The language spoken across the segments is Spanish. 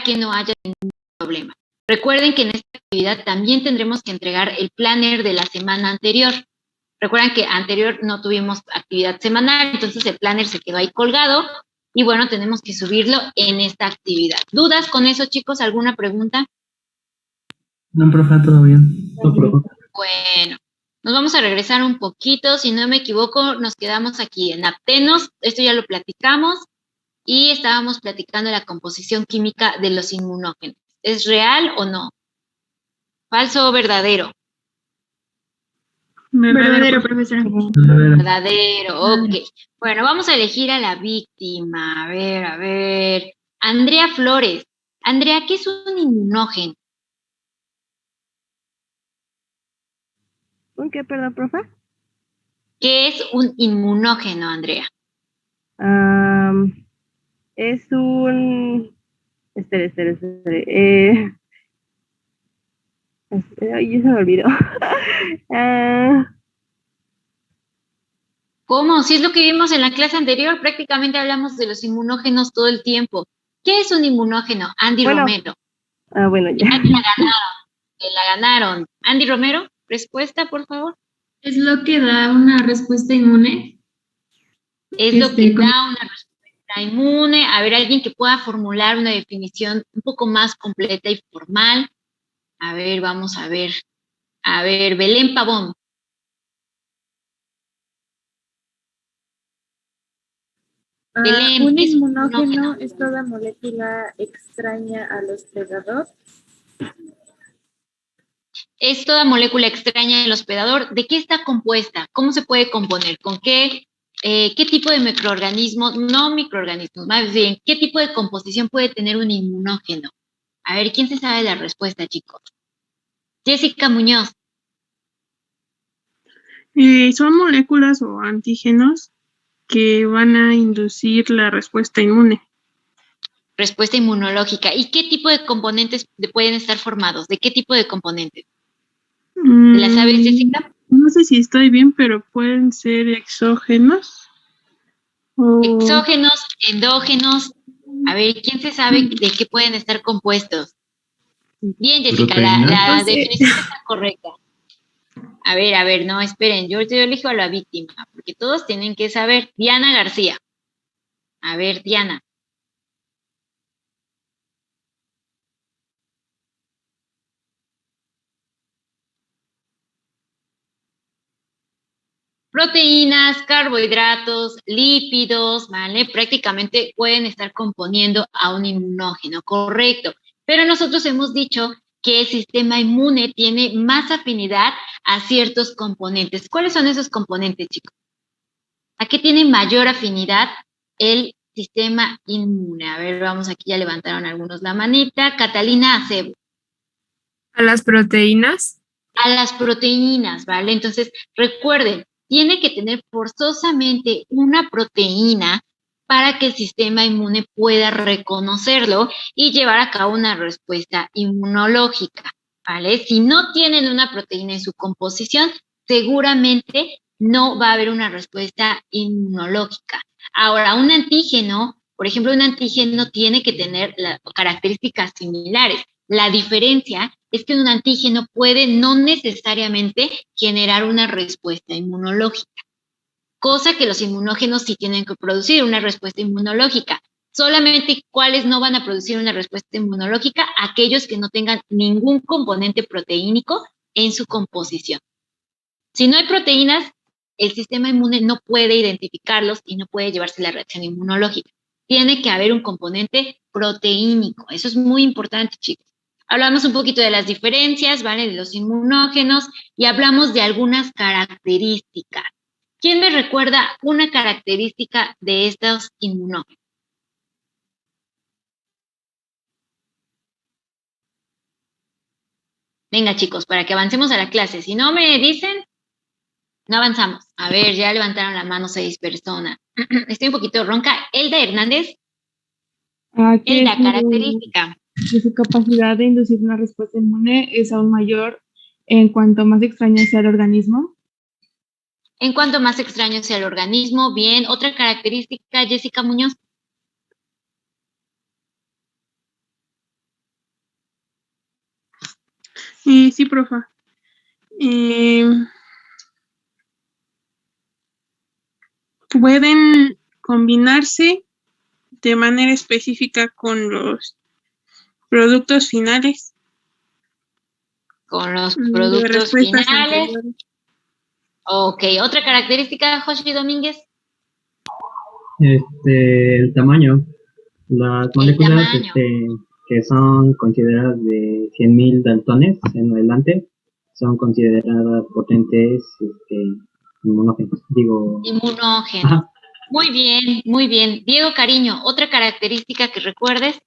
que no haya ningún problema. Recuerden que en esta actividad también tendremos que entregar el planner de la semana anterior. Recuerden que anterior no tuvimos actividad semanal, entonces el planner se quedó ahí colgado y bueno, tenemos que subirlo en esta actividad. ¿Dudas con eso, chicos? ¿Alguna pregunta? No, profe, todo bien. No preocupa. Bueno, nos vamos a regresar un poquito. Si no me equivoco, nos quedamos aquí en aptenos. Esto ya lo platicamos y estábamos platicando la composición química de los inmunógenos. ¿Es real o no? ¿Falso o verdadero? Verdadero, profesora. Verdadero, ok. Bueno, vamos a elegir a la víctima. A ver. Andrea Flores. Andrea, ¿qué es un inmunógeno? ¿Un qué, perdón, profe? ¿Qué es un inmunógeno, Andrea? Es un... Espere. Ay, ya se me olvidó. ¿Cómo? Si es lo que vimos en la clase anterior, prácticamente hablamos de los inmunógenos todo el tiempo. ¿Qué es un inmunógeno? Andy Bueno. Romero. Bueno, ya. Te la ganaron. Andy Romero, respuesta, por favor. ¿Es lo que da una respuesta inmune? Es lo que da una respuesta inmune. A ver, alguien que pueda formular una definición un poco más completa y formal. A ver, vamos a ver. A ver, Belén Pavón. Belén, Un ¿qué es un inmunógeno es toda molécula extraña al hospedador. Es toda molécula extraña del hospedador. ¿De qué está compuesta? ¿Cómo se puede componer? ¿Con qué tipo de microorganismos? No microorganismos, más bien, ¿qué tipo de composición puede tener un inmunógeno? A ver, ¿quién se sabe la respuesta, chicos? Jessica Muñoz. Son moléculas o antígenos que van a inducir la respuesta inmune. Respuesta inmunológica. ¿Y qué tipo de componentes pueden estar formados? ¿De qué tipo de componentes? ¿La sabes, Jessica? No sé si estoy bien, pero pueden ser exógenos. Exógenos, endógenos. A ver, ¿quién se sabe de qué pueden estar compuestos? Bien, Jessica, la definición está correcta. A ver, no, esperen, yo elijo a la víctima, porque todos tienen que saber. Diana García. A ver, Diana. Proteínas, carbohidratos, lípidos, ¿vale? Prácticamente pueden estar componiendo a un inmunógeno, correcto. Pero nosotros hemos dicho que el sistema inmune tiene más afinidad a ciertos componentes. ¿Cuáles son esos componentes, chicos? ¿A qué tiene mayor afinidad el sistema inmune? A ver, vamos, aquí ya levantaron algunos la manita. Catalina Acebo. ¿A las proteínas? A las proteínas, ¿vale? Entonces, recuerden, tiene que tener forzosamente una proteína para que el sistema inmune pueda reconocerlo y llevar a cabo una respuesta inmunológica, ¿vale? Si no tienen una proteína en su composición, seguramente no va a haber una respuesta inmunológica. Ahora, un antígeno, por ejemplo, un antígeno tiene que tener características similares. La diferencia es que un antígeno puede no necesariamente generar una respuesta inmunológica, cosa que los inmunógenos sí tienen que producir una respuesta inmunológica. Solamente cuáles no van a producir una respuesta inmunológica, aquellos que no tengan ningún componente proteínico en su composición. Si no hay proteínas, el sistema inmune no puede identificarlos y no puede llevarse la reacción inmunológica. Tiene que haber un componente proteínico. Eso es muy importante, chicos. Hablamos un poquito de las diferencias, ¿vale? De los inmunógenos y hablamos de algunas características. ¿Quién me recuerda una característica de estos inmunógenos? Venga, chicos, para que avancemos a la clase. Si no me dicen, no avanzamos. A ver, ya levantaron la mano 6 personas. Estoy un poquito ronca. Elda Hernández. Elda, característica. Que su capacidad de inducir una respuesta inmune es aún mayor en cuanto más extraño sea el organismo. En cuanto más extraño sea el organismo, bien. Otra característica, Jessica Muñoz. Sí, profa. Pueden combinarse de manera específica con los productos finales Con los de productos respuestas finales. anteriores. Ok, otra característica, Joshi Domínguez. El tamaño. Las moléculas tamaño. que son consideradas de 100.000 daltones en adelante son consideradas potentes inmunógenos. Inmunógenos. Ajá. Muy bien, muy bien. Diego Cariño, otra característica que recuerdes.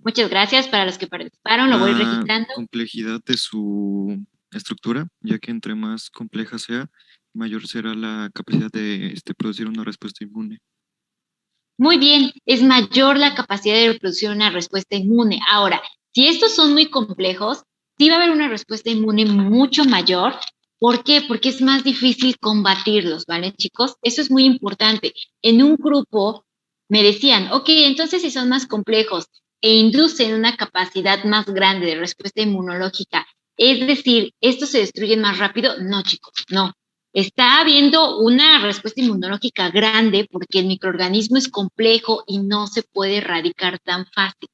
Muchas gracias para los que participaron, lo voy La registrando. complejidad de su estructura, ya que entre más compleja sea, mayor será la capacidad de producir una respuesta inmune. Muy bien, es mayor la capacidad de producir una respuesta inmune. Ahora, si estos son muy complejos, sí va a haber una respuesta inmune mucho mayor. ¿Por qué? Porque es más difícil combatirlos, ¿vale, chicos? Eso es muy importante. En un grupo me decían, ok, entonces si son más complejos e inducen una capacidad más grande de respuesta inmunológica, es decir, ¿estos se destruyen más rápido? No, chicos, no. Está habiendo una respuesta inmunológica grande porque el microorganismo es complejo y no se puede erradicar tan fácil.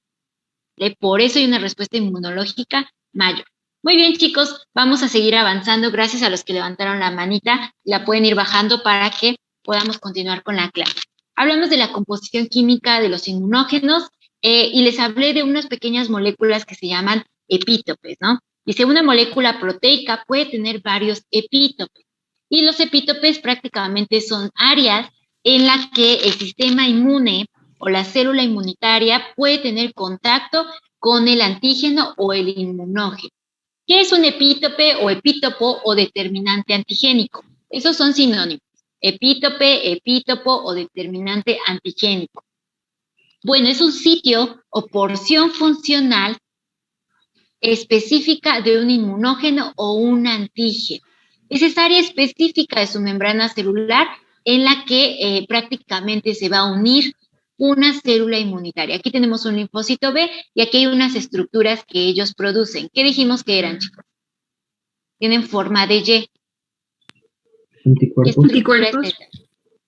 Por eso hay una respuesta inmunológica mayor. Muy bien, chicos, vamos a seguir avanzando. Gracias a los que levantaron la manita. La pueden ir bajando para que podamos continuar con la clase. Hablamos de la composición química de los inmunógenos y les hablé de unas pequeñas moléculas que se llaman epítopes, ¿no? Dice, una molécula proteica puede tener varios epítopes. Y los epítopes prácticamente son áreas en las que el sistema inmune o la célula inmunitaria puede tener contacto con el antígeno o el inmunógeno. ¿Qué es un epítope o epítopo o determinante antigénico? Esos son sinónimos. Epítope, epítopo o determinante antigénico. Bueno, es un sitio o porción funcional específica de un inmunógeno o un antígeno. Es esa área específica de su membrana celular en la que prácticamente se va a unir una célula inmunitaria. Aquí tenemos un linfocito B y aquí hay unas estructuras que ellos producen. ¿Qué dijimos que eran, chicos? Tienen forma de Y. Anticuerpos.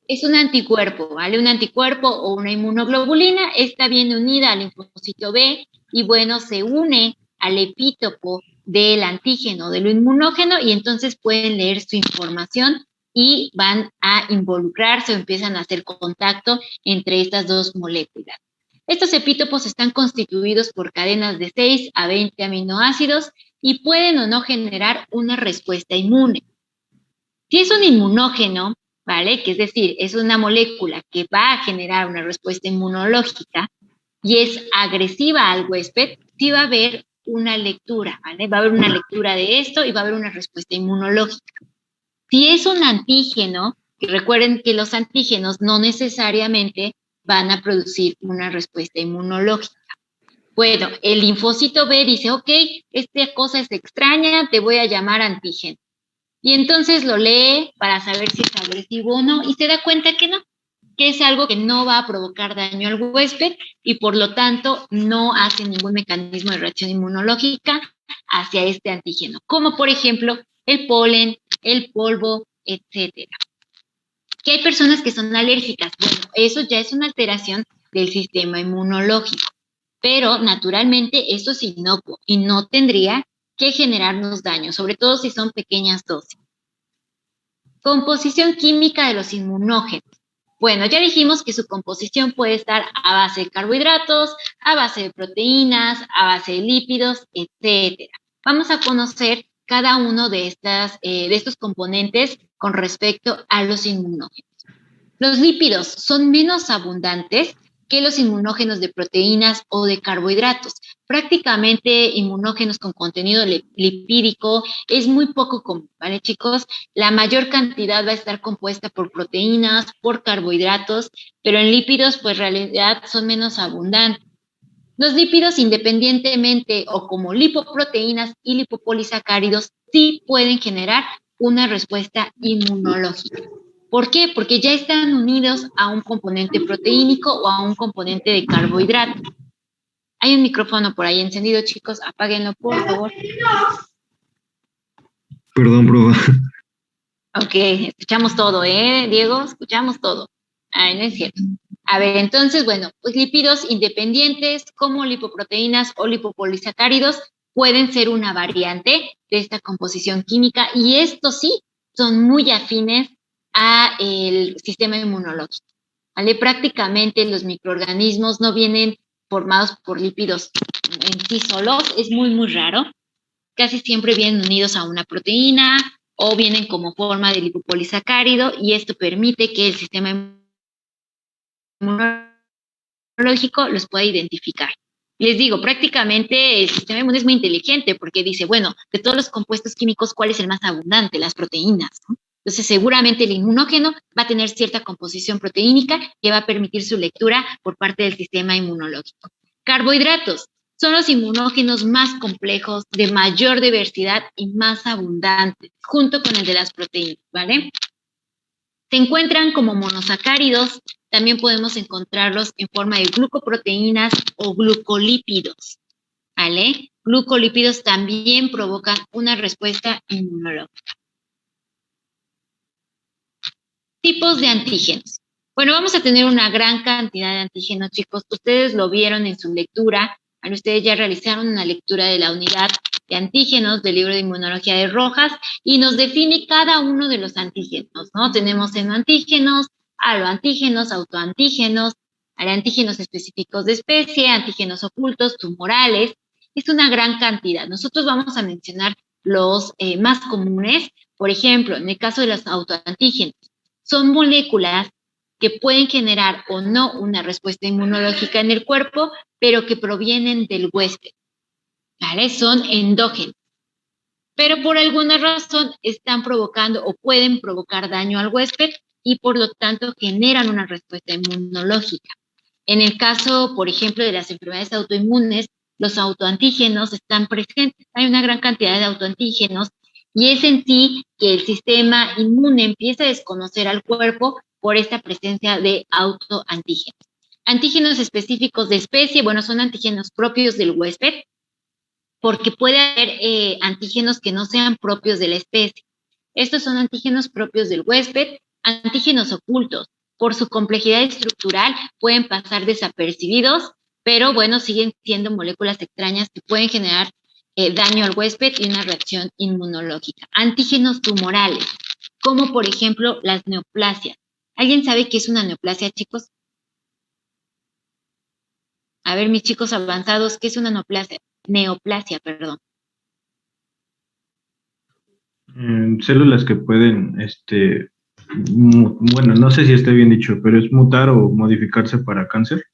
Es un anticuerpo, ¿vale? Un anticuerpo o una inmunoglobulina está bien unida al linfocito B y bueno, se une al epítopo del antígeno, del inmunógeno, y entonces pueden leer su información y van a involucrarse o empiezan a hacer contacto entre estas dos moléculas. Estos epítopos están constituidos por cadenas de 6 a 20 aminoácidos y pueden o no generar una respuesta inmune. Si es un inmunógeno, ¿vale? Que es decir, es una molécula que va a generar una respuesta inmunológica y es agresiva al huésped, sí va a haber una lectura, ¿vale? Va a haber una lectura de esto y va a haber una respuesta inmunológica. Si es un antígeno, que recuerden que los antígenos no necesariamente van a producir una respuesta inmunológica. Bueno, el linfocito B dice, ok, esta cosa es extraña, te voy a llamar antígeno. Y entonces lo lee para saber si es agresivo o no y se da cuenta que no, que es algo que no va a provocar daño al huésped y por lo tanto no hace ningún mecanismo de reacción inmunológica hacia este antígeno, como por ejemplo el polen, el polvo, etcétera. Que hay personas que son alérgicas. Bueno, eso ya es una alteración del sistema inmunológico, pero naturalmente eso es inocuo y no tendría que generarnos daño, sobre todo si son pequeñas dosis. Composición química de los inmunógenos. Bueno, ya dijimos que su composición puede estar a base de carbohidratos, a base de proteínas, a base de lípidos, etcétera. Vamos a conocer cada uno de estos componentes con respecto a los inmunógenos. Los lípidos son menos abundantes que los inmunógenos de proteínas o de carbohidratos. Prácticamente inmunógenos con contenido lipídico es muy poco común, ¿vale, chicos? La mayor cantidad va a estar compuesta por proteínas, por carbohidratos, pero en lípidos, pues en realidad son menos abundantes. Los lípidos, independientemente o como lipoproteínas y lipopolisacáridos, sí pueden generar una respuesta inmunológica. ¿Por qué? Porque ya están unidos a un componente proteínico o a un componente de carbohidrato. Hay un micrófono por ahí encendido, chicos, apáguenlo, por favor. Perdón, profe. Ok, escuchamos todo, Diego? Escuchamos todo. Ay, no es cierto. A ver, entonces, bueno, pues lípidos independientes como lipoproteínas o lipopolisacáridos pueden ser una variante de esta composición química y estos sí son muy afines al sistema inmunológico. ¿Vale? Prácticamente los microorganismos no vienen formados por lípidos en sí solos, es muy, muy raro. Casi siempre vienen unidos a una proteína o vienen como forma de lipopolisacárido y esto permite que el sistema inmunológico los pueda identificar. Les digo, prácticamente el sistema inmune es muy inteligente porque dice, bueno, de todos los compuestos químicos, ¿cuál es el más abundante? Las proteínas, ¿no? Entonces, seguramente el inmunógeno va a tener cierta composición proteínica que va a permitir su lectura por parte del sistema inmunológico. Carbohidratos son los inmunógenos más complejos, de mayor diversidad y más abundantes, junto con el de las proteínas, ¿vale? Se encuentran como monosacáridos, también podemos encontrarlos en forma de glucoproteínas o glucolípidos, ¿vale? Glucolípidos también provocan una respuesta inmunológica. Tipos de antígenos. Bueno, vamos a tener una gran cantidad de antígenos, chicos. Ustedes lo vieron en su lectura. Ustedes ya realizaron una lectura de la unidad de antígenos del libro de Inmunología de Rojas y nos define cada uno de los antígenos, ¿no? Tenemos senoantígenos, aloantígenos, autoantígenos, antígenos específicos de especie, antígenos ocultos, tumorales. Es una gran cantidad. Nosotros vamos a mencionar los más comunes. Por ejemplo, en el caso de los autoantígenos, son moléculas que pueden generar o no una respuesta inmunológica en el cuerpo, pero que provienen del huésped, ¿vale? Son endógenos, pero por alguna razón están provocando o pueden provocar daño al huésped y por lo tanto generan una respuesta inmunológica. En el caso, por ejemplo, de las enfermedades autoinmunes, los autoantígenos están presentes. Hay una gran cantidad de autoantígenos y es en sí que el sistema inmune empieza a desconocer al cuerpo por esta presencia de autoantígenos. Antígenos específicos de especie, bueno, son antígenos propios del huésped, porque puede haber antígenos que no sean propios de la especie. Estos son antígenos propios del huésped, antígenos ocultos. Por su complejidad estructural pueden pasar desapercibidos, pero bueno, siguen siendo moléculas extrañas que pueden generar daño al huésped y una reacción inmunológica. Antígenos tumorales, como por ejemplo las neoplasias. ¿Alguien sabe qué es una neoplasia, chicos? A ver, mis chicos avanzados, ¿qué es una neoplasia? Neoplasia, perdón. Células que pueden, bueno, no sé si esté bien dicho, pero es mutar o modificarse para cáncer.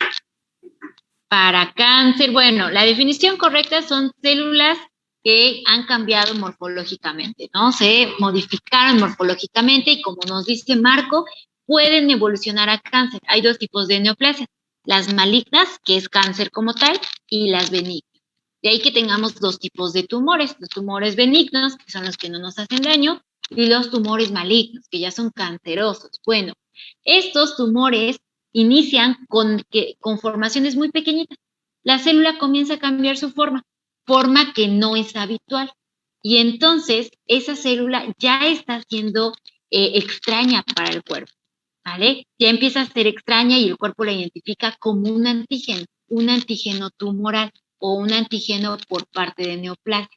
Para cáncer, bueno, la definición correcta son células que han cambiado morfológicamente, ¿no? Se modificaron morfológicamente y como nos dice Marco, pueden evolucionar a cáncer. Hay dos tipos de neoplasias, las malignas, que es cáncer como tal, y las benignas. De ahí que tengamos dos tipos de tumores, los tumores benignos, que son los que no nos hacen daño, y los tumores malignos, que ya son cancerosos. Bueno, estos tumores inician con formaciones muy pequeñitas. La célula comienza a cambiar su forma que no es habitual. Y entonces esa célula ya está siendo extraña para el cuerpo, ¿vale? Ya empieza a ser extraña y el cuerpo la identifica como un antígeno tumoral o un antígeno por parte de neoplasia,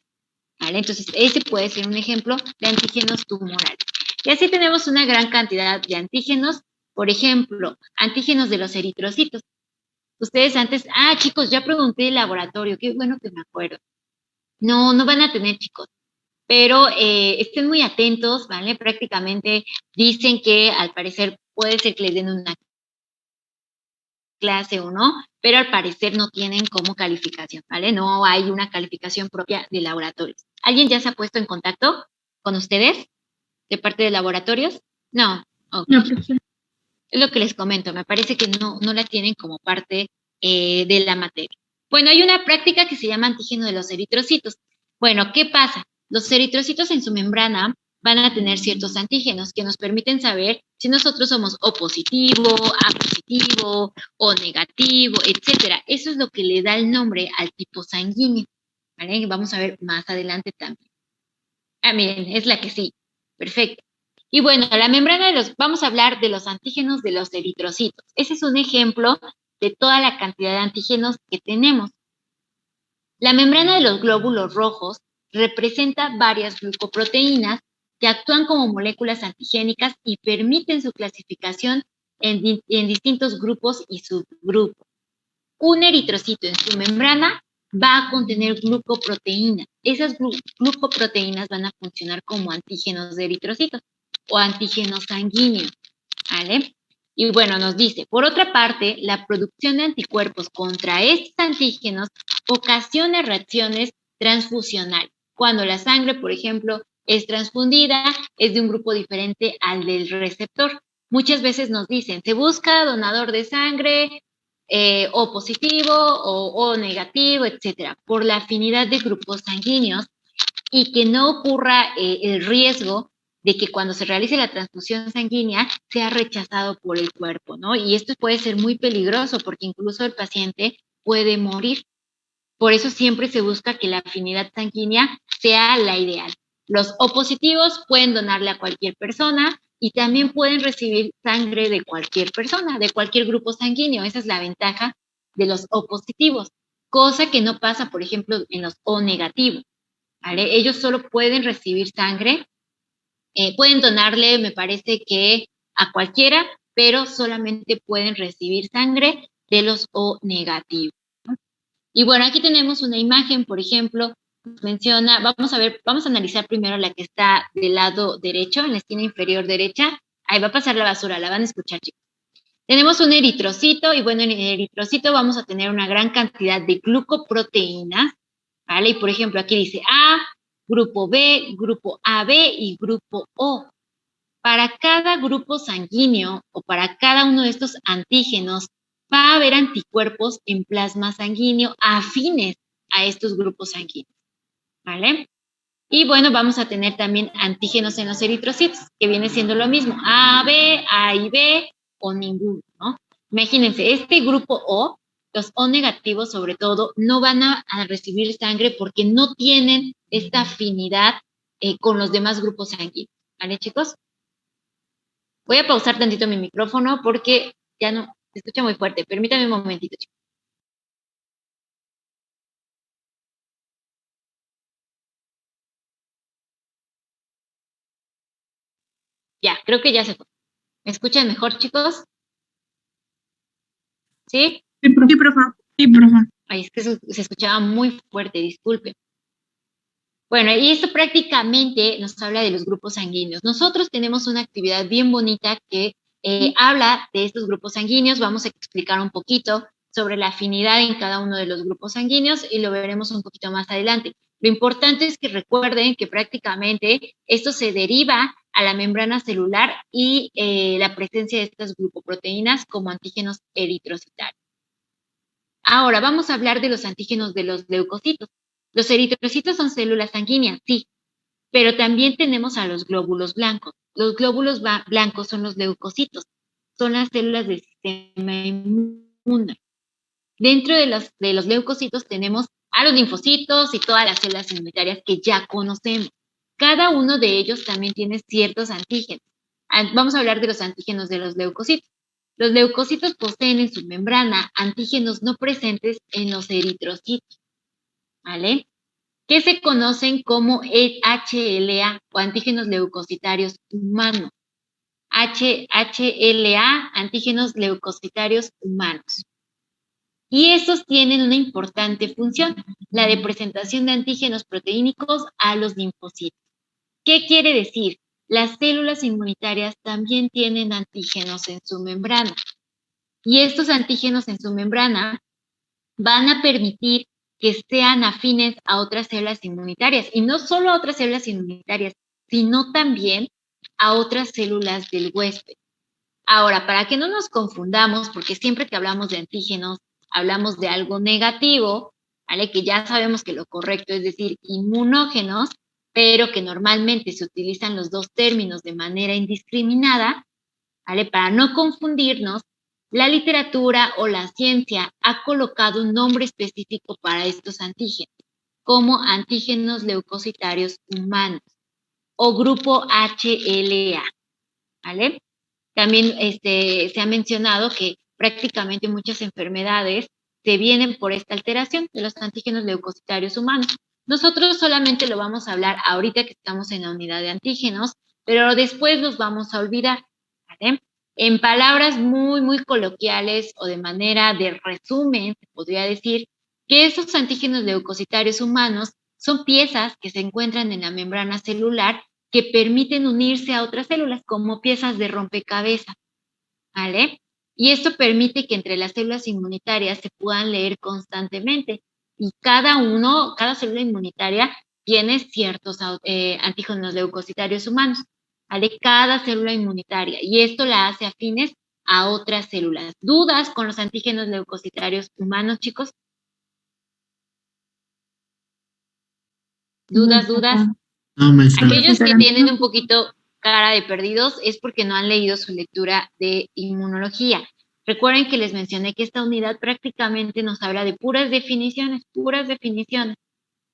¿vale? Entonces ese puede ser un ejemplo de antígenos tumorales. Y así tenemos una gran cantidad de antígenos. Por ejemplo, antígenos de los eritrocitos. Ustedes antes, chicos, ya pregunté el laboratorio, qué bueno que me acuerdo. No van a tener, chicos, pero estén muy atentos, ¿vale? Prácticamente dicen que al parecer puede ser que les den una clase o no, pero al parecer no tienen como calificación, ¿vale? No hay una calificación propia de laboratorios. ¿Alguien ya se ha puesto en contacto con ustedes de parte de laboratorios? No. Okay. No, profesor. Es lo que les comento, me parece que no la tienen como parte de la materia. Bueno, hay una práctica que se llama antígeno de los eritrocitos. Bueno, ¿qué pasa? Los eritrocitos en su membrana van a tener ciertos antígenos que nos permiten saber si nosotros somos O positivo, A positivo, O negativo, etcétera. Eso es lo que le da el nombre al tipo sanguíneo, ¿vale? Vamos a ver más adelante también. Miren, es la que sí. Perfecto. Y bueno, la membrana vamos a hablar de los antígenos de los eritrocitos. Ese es un ejemplo de toda la cantidad de antígenos que tenemos. La membrana de los glóbulos rojos representa varias glucoproteínas que actúan como moléculas antigénicas y permiten su clasificación en distintos grupos y subgrupos. Un eritrocito en su membrana va a contener glucoproteínas. Esas glucoproteínas van a funcionar como antígenos de eritrocitos o antígenos sanguíneos, ¿vale? Y bueno, nos dice, por otra parte, la producción de anticuerpos contra estos antígenos ocasiona reacciones transfusionales. Cuando la sangre, por ejemplo, es transfundida, es de un grupo diferente al del receptor. Muchas veces nos dicen, se busca donador de sangre O positivo o negativo, etcétera, por la afinidad de grupos sanguíneos y que no ocurra el riesgo de que cuando se realice la transfusión sanguínea sea rechazado por el cuerpo, ¿no? Y esto puede ser muy peligroso porque incluso el paciente puede morir. Por eso siempre se busca que la afinidad sanguínea sea la ideal. Los O positivos pueden donarle a cualquier persona y también pueden recibir sangre de cualquier persona, de cualquier grupo sanguíneo. Esa es la ventaja de los O positivos, cosa que no pasa, por ejemplo, en los O negativos, ¿vale? Ellos solo pueden recibir sangre, pueden donarle, me parece que a cualquiera, pero solamente pueden recibir sangre de los O negativos. Y bueno, aquí tenemos una imagen, por ejemplo, menciona, vamos a analizar primero la que está del lado derecho, en la esquina inferior derecha. Ahí va a pasar la basura, la van a escuchar, chicos. Tenemos un eritrocito y bueno, en el eritrocito vamos a tener una gran cantidad de glucoproteínas, ¿vale? Y por ejemplo, aquí dice A, grupo B, grupo AB y grupo O. Para cada grupo sanguíneo o para cada uno de estos antígenos va a haber anticuerpos en plasma sanguíneo afines a estos grupos sanguíneos, ¿vale? Y bueno, vamos a tener también antígenos en los eritrocitos, que viene siendo lo mismo, A y B o ninguno, ¿no? Imagínense, este grupo O, los O negativos sobre todo, no van a recibir sangre porque no tienen esta afinidad con los demás grupos sanguíneos, ¿vale, chicos? Voy a pausar tantito mi micrófono porque ya no se escucha muy fuerte. Permítame un momentito, chicos. Ya, creo que ya se fue. ¿Me escuchan mejor, chicos? ¿Sí? Sí, profa. Sí, profa. Ay, es que se escuchaba muy fuerte, disculpen. Bueno, y esto prácticamente nos habla de los grupos sanguíneos. Nosotros tenemos una actividad bien bonita que habla de estos grupos sanguíneos. Vamos a explicar un poquito sobre la afinidad en cada uno de los grupos sanguíneos y lo veremos un poquito más adelante. Lo importante es que recuerden que prácticamente esto se deriva a la membrana celular y la presencia de estas glucoproteínas como antígenos eritrocitarios. Ahora vamos a hablar de los antígenos de los leucocitos. Los eritrocitos son células sanguíneas, sí, pero también tenemos a los glóbulos blancos. Los glóbulos blancos son los leucocitos, son las células del sistema inmune. Dentro de los leucocitos tenemos a los linfocitos y todas las células inmunitarias que ya conocemos. Cada uno de ellos también tiene ciertos antígenos. Vamos a hablar de los antígenos de los leucocitos. Los leucocitos poseen en su membrana antígenos no presentes en los eritrocitos, ¿vale? Que se conocen como HLA o antígenos leucocitarios humanos. HLA, antígenos leucocitarios humanos. Y estos tienen una importante función, la de presentación de antígenos proteínicos a los linfocitos. ¿Qué quiere decir? Las células inmunitarias también tienen antígenos en su membrana. Y estos antígenos en su membrana van a permitir que sean afines a otras células inmunitarias. Y no solo a otras células inmunitarias, sino también a otras células del huésped. Ahora, para que no nos confundamos, porque siempre que hablamos de antígenos, hablamos de algo negativo, ¿vale? Que ya sabemos que lo correcto es decir inmunógenos, pero que normalmente se utilizan los dos términos de manera indiscriminada, ¿vale? Para no confundirnos, la literatura o la ciencia ha colocado un nombre específico para estos antígenos, como antígenos leucocitarios humanos. o grupo HLA, ¿vale? También se ha mencionado que prácticamente muchas enfermedades se vienen por esta alteración de los antígenos leucocitarios humanos. Nosotros solamente lo vamos a hablar ahorita que estamos en la unidad de antígenos, pero después los vamos a olvidar, ¿vale? En palabras muy, muy coloquiales o de manera de resumen, se podría decir que esos antígenos leucocitarios humanos son piezas que se encuentran en la membrana celular que permiten unirse a otras células como piezas de rompecabezas, ¿vale? Y esto permite que entre las células inmunitarias se puedan leer constantemente y cada célula inmunitaria tiene ciertos antígenos leucocitarios humanos, ¿vale? Cada célula inmunitaria, y esto la hace afines a otras células. ¿Dudas con los antígenos leucocitarios humanos, chicos? ¿Dudas? No, maestra. Aquellos que tienen un poquito cara de perdidos es porque no han leído su lectura de inmunología. Recuerden que les mencioné que esta unidad prácticamente nos habla de puras definiciones.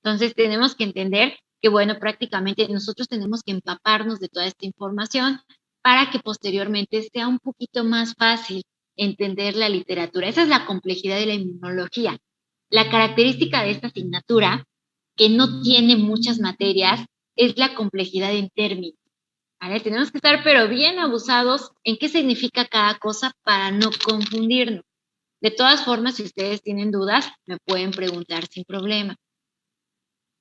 Entonces tenemos que entender que, bueno, prácticamente nosotros tenemos que empaparnos de toda esta información para que posteriormente sea un poquito más fácil entender la literatura. Esa es la complejidad de la inmunología. La característica de esta asignatura, que no tiene muchas materias, es la complejidad en términos, ¿vale? Tenemos que estar pero bien abusados en qué significa cada cosa para no confundirnos. De todas formas, si ustedes tienen dudas, me pueden preguntar sin problema.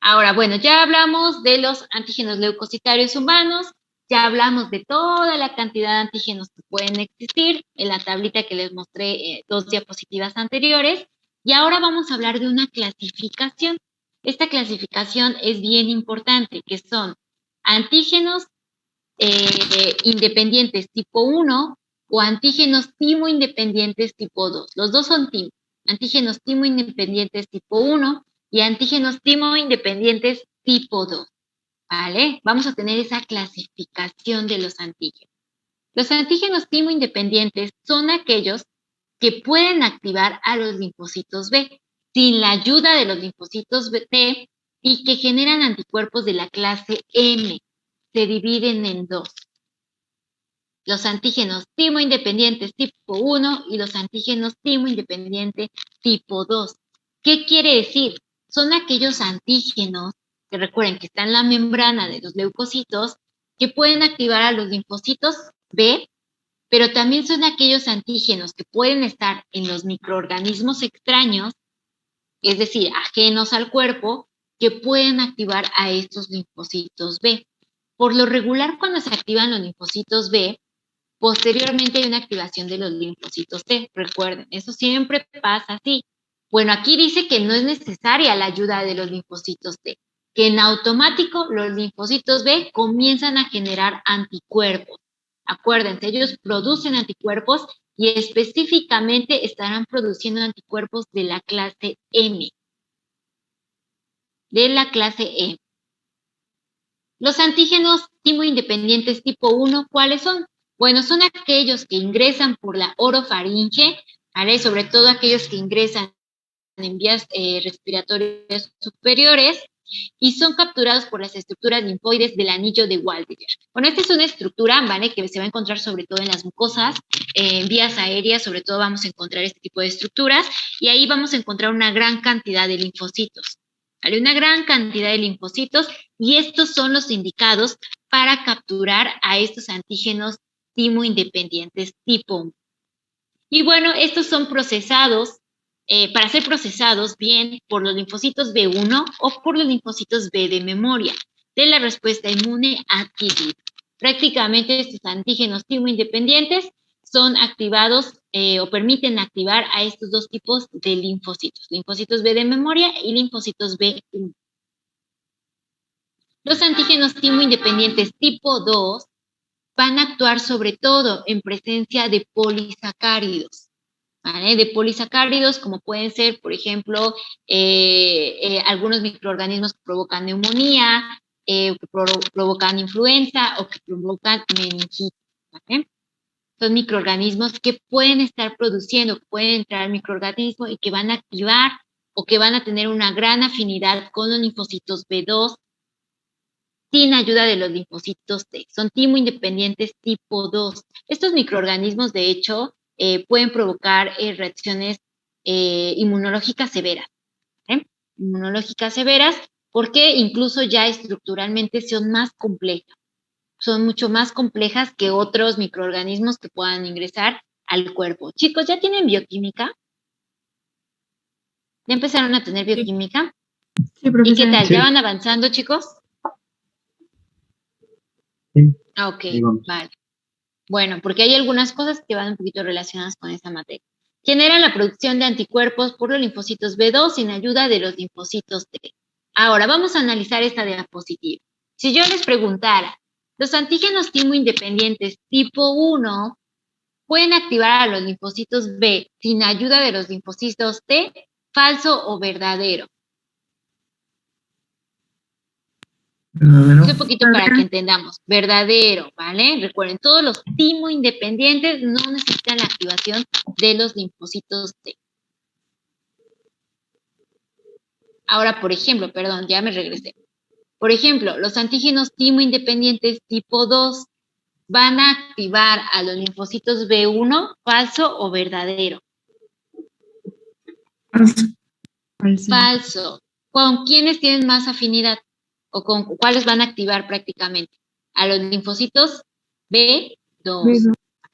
Ahora, bueno, ya hablamos de los antígenos leucocitarios humanos, ya hablamos de toda la cantidad de antígenos que pueden existir en la tablita que les mostré 2 diapositivas anteriores, y ahora vamos a hablar de una clasificación. Esta clasificación es bien importante, que son antígenos independientes tipo 1 o antígenos timo-independientes tipo 2. Los dos son timo. Antígenos timo-independientes tipo 1 y antígenos timo-independientes tipo 2. ¿Vale? Vamos a tener esa clasificación de los antígenos. Los antígenos timo-independientes son aquellos que pueden activar a los linfocitos B sin la ayuda de los linfocitos T y que generan anticuerpos de la clase M. Se dividen en 2. Los antígenos timo-independientes tipo 1 y los antígenos timo-independiente tipo 2. ¿Qué quiere decir? Son aquellos antígenos que recuerden que están en la membrana de los leucocitos que pueden activar a los linfocitos B, pero también son aquellos antígenos que pueden estar en los microorganismos extraños, es decir, ajenos al cuerpo, que pueden activar a estos linfocitos B. Por lo regular, cuando se activan los linfocitos B, posteriormente hay una activación de los linfocitos T. Recuerden, eso siempre pasa así. Bueno, aquí dice que no es necesaria la ayuda de los linfocitos T, que en automático los linfocitos B comienzan a generar anticuerpos. Acuérdense, ellos producen anticuerpos y específicamente estarán produciendo anticuerpos de la clase M. De la clase E. Los antígenos timo-independientes tipo 1, ¿cuáles son? Bueno, son aquellos que ingresan por la orofaringe, ¿vale? Sobre todo aquellos que ingresan en vías respiratorias superiores y son capturados por las estructuras linfoides del anillo de Waldeyer. Bueno, esta es una estructura, ¿vale? Que se va a encontrar sobre todo en las mucosas, en vías aéreas, sobre todo vamos a encontrar este tipo de estructuras y ahí vamos a encontrar una gran cantidad de linfocitos. ¿Vale? Una gran cantidad de linfocitos y estos son los indicados para capturar a estos antígenos timo-independientes tipo 1. Y bueno, estos son procesados, para ser procesados bien por los linfocitos B1 o por los linfocitos B de memoria de la respuesta inmune adquirida. Prácticamente estos antígenos timo-independientes son activados o permiten activar a estos dos tipos de linfocitos B de memoria y linfocitos B1. Los antígenos timo-independientes tipo 2 van a actuar sobre todo en presencia de polisacáridos, ¿vale? De polisacáridos como pueden ser, por ejemplo, algunos microorganismos que provocan neumonía, que provocan influenza o que provocan meningitis, ¿vale? Son microorganismos que pueden estar produciendo, que pueden entrar al microorganismo y que van a activar o que van a tener una gran afinidad con los linfocitos B2 sin ayuda de los linfocitos T. Son timoindependientes tipo 2. Estos microorganismos, de hecho, pueden provocar reacciones inmunológicas severas. Inmunológicas severas, porque incluso ya estructuralmente son más complejas. Son mucho más complejas que otros microorganismos que puedan ingresar al cuerpo. Chicos, ¿ya tienen bioquímica? ¿Ya empezaron a tener bioquímica? Sí, ¿Y profesora. qué tal? Sí. ¿Ya van avanzando, chicos? Sí. Ok, Ahí vamos. vale. Bueno, porque hay algunas cosas que van un poquito relacionadas con esa materia. Genera la producción de anticuerpos por los linfocitos B2 sin ayuda de los linfocitos T. Ahora, vamos a analizar esta diapositiva. Si yo les preguntara, los antígenos timoindependientes tipo 1 pueden activar a los linfocitos B sin ayuda de los linfocitos T, ¿falso o verdadero? ¿Verdadero? Es un poquito para que entendamos. Verdadero, ¿vale? Recuerden, todos los timoindependientes no necesitan la activación de los linfocitos T. Ahora, por ejemplo, perdón, ya me regresé. Por ejemplo, los antígenos timoindependientes tipo 2 van a activar a los linfocitos B1, ¿falso o verdadero? Falso. Falso. ¿Con quiénes tienen más afinidad? ¿O con cuáles van a activar prácticamente? A los linfocitos B2. B2.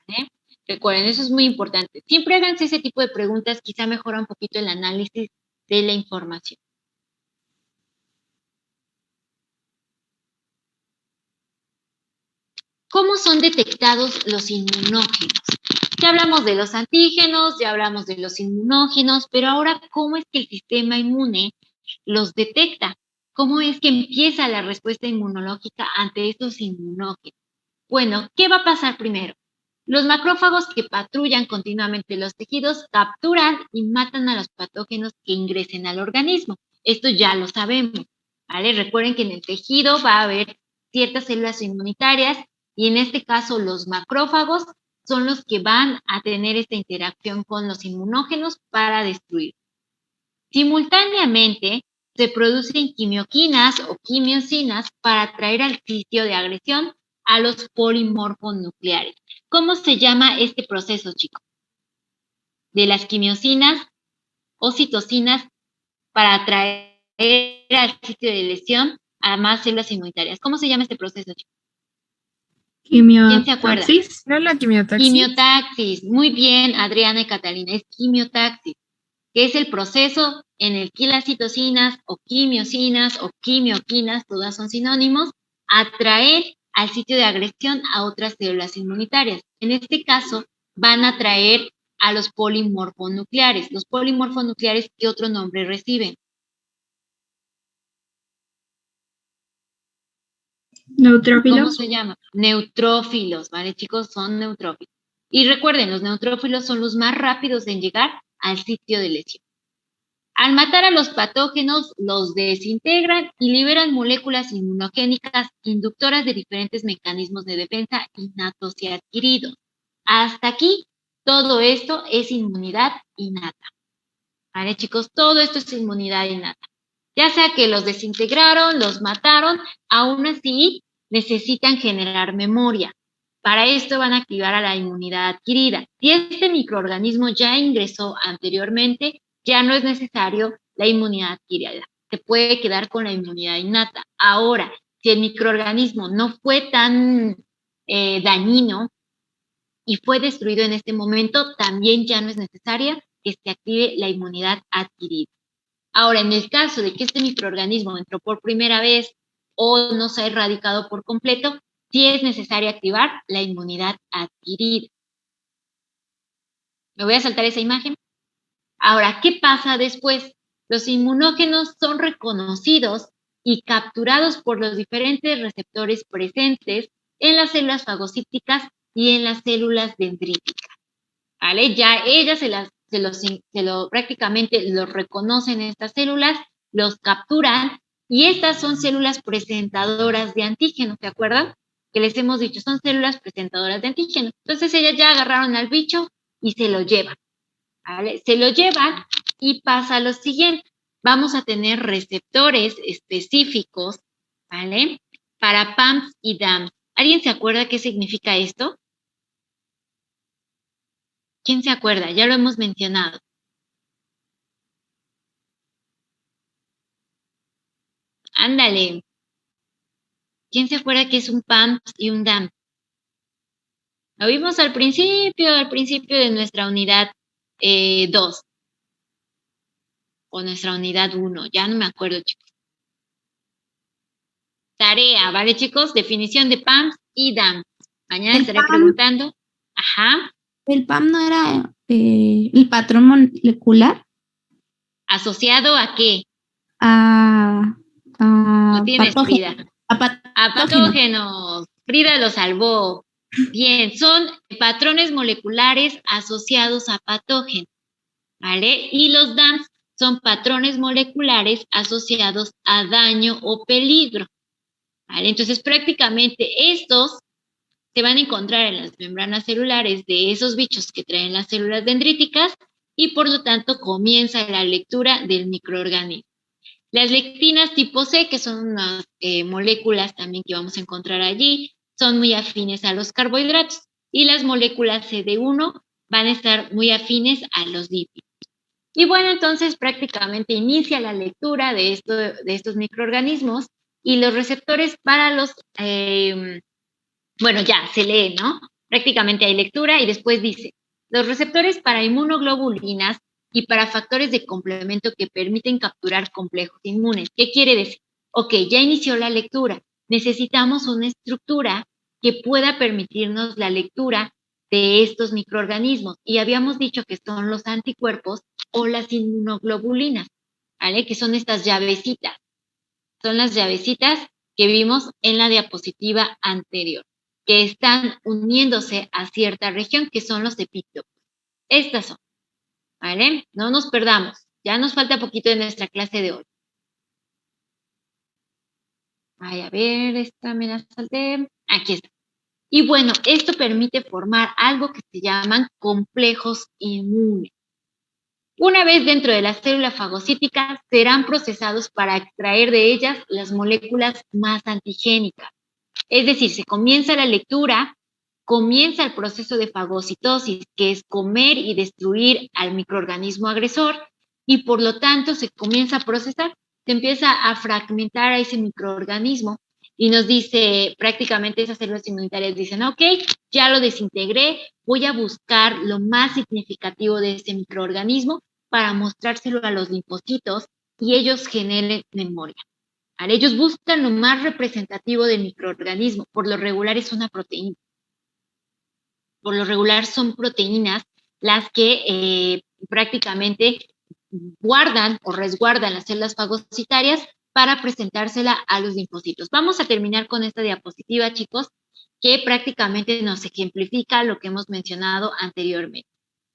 ¿Vale? Recuerden, eso es muy importante. Siempre háganse ese tipo de preguntas, quizá mejora un poquito el análisis de la información. ¿Cómo son detectados los inmunógenos? Ya hablamos de los antígenos, ya hablamos de los inmunógenos, pero ahora, ¿cómo es que el sistema inmune los detecta? ¿Cómo es que empieza la respuesta inmunológica ante estos inmunógenos? Bueno, ¿qué va a pasar primero? Los macrófagos que patrullan continuamente los tejidos capturan y matan a los patógenos que ingresen al organismo. Esto ya lo sabemos, ¿vale? Recuerden que en el tejido va a haber ciertas células inmunitarias y en este caso los macrófagos son los que van a tener esta interacción con los inmunógenos para destruir. Simultáneamente, se producen quimioquinas o quimiosinas para atraer al sitio de agresión a los polimorfonucleares. ¿Cómo se llama este proceso, chicos? De las quimiosinas o citocinas para atraer al sitio de lesión a más células inmunitarias. ¿Cómo se llama este proceso, chicos? ¿Quién se acuerda? ¿Quimiotaxis? ¿No es la quimiotaxis? Quimiotaxis. Muy bien, Adriana y Catalina, es quimiotaxis, que es el proceso en el que las citocinas o quimioquinas, todas son sinónimos, atraer al sitio de agresión a otras células inmunitarias. En este caso, van a atraer a los polimorfonucleares. Los polimorfonucleares, ¿qué otro nombre reciben? Neutrófilos. ¿Cómo se llama? Neutrófilos, ¿vale, chicos? Son neutrófilos. Y recuerden, los neutrófilos son los más rápidos en llegar al sitio de lesión. Al matar a los patógenos, los desintegran y liberan moléculas inmunogénicas inductoras de diferentes mecanismos de defensa innatos y adquiridos. Hasta aquí, todo esto es inmunidad innata. ¿Vale, chicos? Todo esto es inmunidad innata. Ya sea que los desintegraron, los mataron, aún así necesitan generar memoria. Para esto van a activar a la inmunidad adquirida. Si este microorganismo ya ingresó anteriormente, ya no es necesario la inmunidad adquirida. Se puede quedar con la inmunidad innata. Ahora, si el microorganismo no fue tan dañino y fue destruido en este momento, también ya no es necesaria que se active la inmunidad adquirida. Ahora, en el caso de que este microorganismo entró por primera vez o no se ha erradicado por completo, sí es necesario activar la inmunidad adquirida. Me voy a saltar esa imagen. Ahora, ¿qué pasa después? Los inmunógenos son reconocidos y capturados por los diferentes receptores presentes en las células fagocíticas y en las células dendríticas. ¿Vale? Ya ellas prácticamente los reconocen estas células, los capturan y estas son células presentadoras de antígenos, ¿se acuerdan? Que les hemos dicho, son células presentadoras de antígenos. Entonces ellas ya agarraron al bicho y se lo llevan, ¿vale? Se lo llevan y pasa lo siguiente. Vamos a tener receptores específicos, ¿vale? para PAMPs y DAMPs. ¿Alguien se acuerda qué significa esto? ¿Quién se acuerda? Ya lo hemos mencionado. Ándale. ¿Quién se acuerda que es un PAMPs y un DAMP? Lo vimos al principio de nuestra unidad 2. O nuestra unidad 1. Ya no me acuerdo, chicos. Tarea, ¿vale, chicos? Definición de PAMPs y DAMPs. Mañana estaré preguntando. Ajá. ¿El PAM no era el patrón molecular? ¿Asociado a qué? A No tienes, patógeno. Frida. A A patógenos. Frida lo salvó. Bien, son patrones moleculares asociados a patógenos, ¿vale? Y los DAMPs son patrones moleculares asociados a daño o peligro, ¿vale? Entonces, prácticamente estos se van a encontrar en las membranas celulares de esos bichos que traen las células dendríticas y por lo tanto comienza la lectura del microorganismo. Las lectinas tipo C, que son unas moléculas también que vamos a encontrar allí, son muy afines a los carbohidratos y las moléculas CD1 van a estar muy afines a los lípidos. Y bueno, entonces prácticamente inicia la lectura de estos microorganismos y los receptores para los, bueno, ya se lee, ¿no? Prácticamente hay lectura y después dice, los receptores para inmunoglobulinas y para factores de complemento que permiten capturar complejos inmunes. ¿Qué quiere decir? Ok, ya inició la lectura. Necesitamos una estructura que pueda permitirnos la lectura de estos microorganismos. Y habíamos dicho que son los anticuerpos o las inmunoglobulinas, ¿vale? Que son estas llavecitas. Son las llavecitas que vimos en la diapositiva anterior, que están uniéndose a cierta región, que son los epítopos. Estas son. ¿Vale? No nos perdamos. Ya nos falta poquito de nuestra clase de hoy. Ay, a ver, esta me la salté. Aquí está. Y bueno, esto permite formar algo que se llaman complejos inmunes. Una vez dentro de la célula fagocítica, serán procesados para extraer de ellas las moléculas más antigénicas. Es decir, se comienza la lectura, comienza el proceso de fagocitosis, que es comer y destruir al microorganismo agresor, y por lo tanto se comienza a procesar, se empieza a fragmentar a ese microorganismo, y nos dice, prácticamente esas células inmunitarias dicen, ok, ya lo desintegré, voy a buscar lo más significativo de ese microorganismo para mostrárselo a los linfocitos y ellos generen memoria. ¿Vale? Ellos buscan lo más representativo del microorganismo, por lo regular es una proteína. Por lo regular son proteínas las que prácticamente guardan o resguardan las células fagocitarias para presentársela a los linfocitos. Vamos a terminar con esta diapositiva, chicos, que prácticamente nos ejemplifica lo que hemos mencionado anteriormente.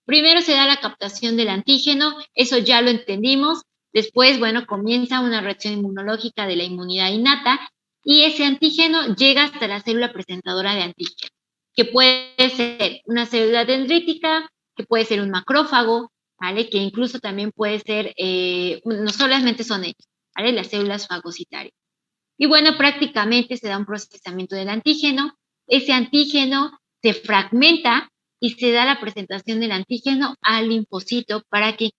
Primero se da la captación del antígeno, eso ya lo entendimos. Después, bueno, comienza una reacción inmunológica de la inmunidad innata y ese antígeno llega hasta la célula presentadora de antígeno, que puede ser una célula dendrítica, que puede ser un macrófago, ¿vale? Que incluso también puede ser, no solamente son ellos, ¿vale? Las células fagocitarias. Y bueno, prácticamente se da un procesamiento del antígeno, ese antígeno se fragmenta y se da la presentación del antígeno al linfocito para que